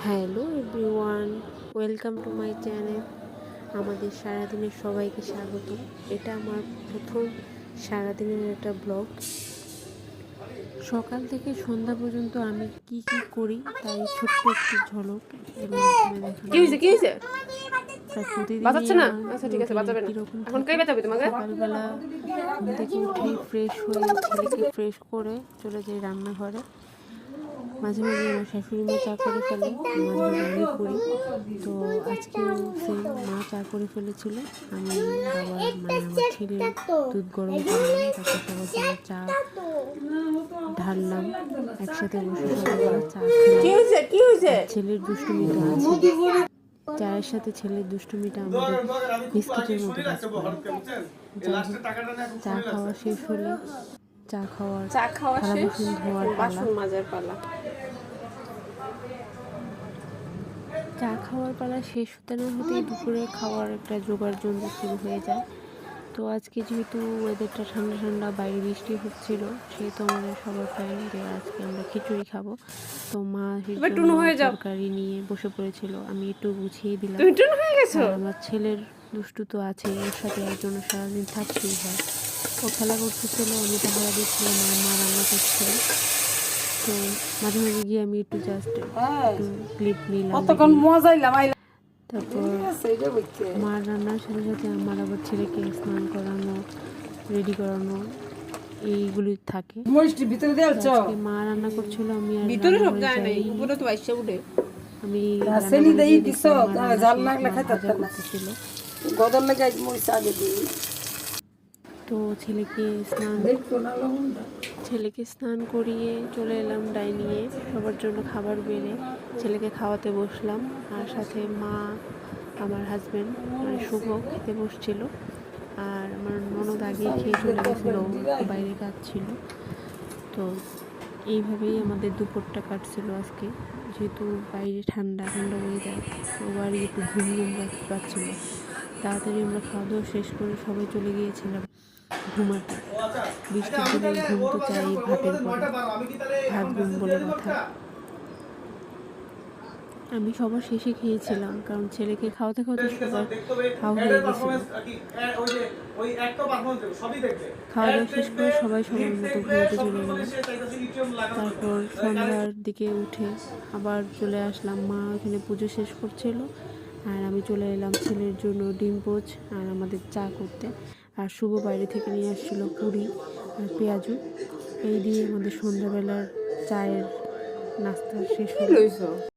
Hello everyone, welcome to my channel. আমাদের সারাদিনের সবাইকে স্বাগত। এটা আমার প্রথম সারাদিনের একটা ব্লগ। সকাল থেকে সন্ধ্যা পর্যন্ত আমি কি কি করি তাই ছোট্ট একটি ঝলক এর মাধ্যমে দেখানো। সকালবেলা ঘুম থেকে উঠেই ফ্রেশ হয়ে ছেলেকে ফ্রেশ করে চলে যাই রান্নাঘরে। মাঝে মাঝে আমার শাশুড়ি মা চা করে ফেলে, মাঝে মাঝে আমি করি। তো আজকেও সেম, মা চা করে ফেলেছিল, আমি বাবার আমার ছেলে দুধ গরম করলাম, তারপর সবার জন্য চা ঢাললাম, একসাথে বসে সবাই চা খেলাম। ছেলের দুষ্টুমিটা আছে, চায়ের সাথে ছেলের দুষ্টুমিটা আমাদের বিস্কিটের মতো কাজ করে। চা খাওয়া শেষ হলে চা খাওয়ার থালা বাসন ধোয়ার পালা। চা খাওয়ার পালা শেষ হতে না হতেই দুপুরে খাওয়ার একটা জোগাড় যন্ত্র শুরু হয়ে যায়। তো আজকে যেহেতু ওয়েদারটা ঠান্ডা ঠান্ডা, বাইরে বৃষ্টি হচ্ছিল, সেহেতু আমাদের সবার প্ল্যান যে আজকে আমরা খিচুড়ি খাবো। তো মা তরকারি নিয়ে বসে পড়েছিল, আমি একটু গুছিয়ে দিলাম। আমার ছেলের দুষ্টু তো আছে, ওর সাথে একজন সারাদিন থাকতেই হয়। ও খেলা করতেছিল, আমি পাহারা দিচ্ছিলাম, মা রান্না করছিল। তো মাঝে মাঝে গিয়ে আমি একটু জাস্ট একটু ক্লিপ নিলাম। তারপর মার রান্নার সাথে সাথে আমার আবার ছেলেকে স্নান করানো, রেডি করানো এইগুলি থাকে। মা রান্না করছিল, আমি আর তো ছেলেকে স্নান করিয়ে চলে এলাম ডাইনিংয়ে, সবার জন্য খাবার বেড়ে ছেলেকে খাওয়াতে বসলাম। আর সাথে মা, আমার হাজব্যান্ড মানে শুভ খেতে বসছিল, আর আমার ননদ আগে খেয়ে চলে গেছিলো, বাইরে কাজ ছিল। তো এইভাবেই আমাদের দুপুরটা কাটছিল আজকে। যেহেতু বাইরে ঠান্ডা ঠান্ডা ওয়েদার, সবারই একটু ঘুম পাচ্ছিল। তাড়াতাড়ি আমরা খাওয়া দাওয়া শেষ করে সবাই চলে গিয়েছিলাম ঘুমাতে। বৃষ্টির দিনে ঘুম তো চাই ভাতের পরে, ভাত ঘুম বলে কথা। আমি সবার শেষে খেয়েছিলাম, কারণ ছেলেকে খাওয়াতে খাওয়াতে সবার খাওয়া হয়ে গেছিল। খাওয়া দাওয়া শেষ করে সবাই সবার মতো ঘুমাতে চলে গেল। তারপর সন্ধ্যার দিকে উঠে আবার চলে আসলাম, মা ওখানে পুজো শেষ করছিল, আর আমি চলে এলাম ছেলের জন্য ডিম পোচ আর আমাদের চা করতে। আর শুভ বাইরে থেকে নিয়ে আসছিলো পুরি আর পেঁয়াজু। এই দিয়ে আমাদের সন্ধ্যাবেলার চায়ের নাস্তা শেষ হলো।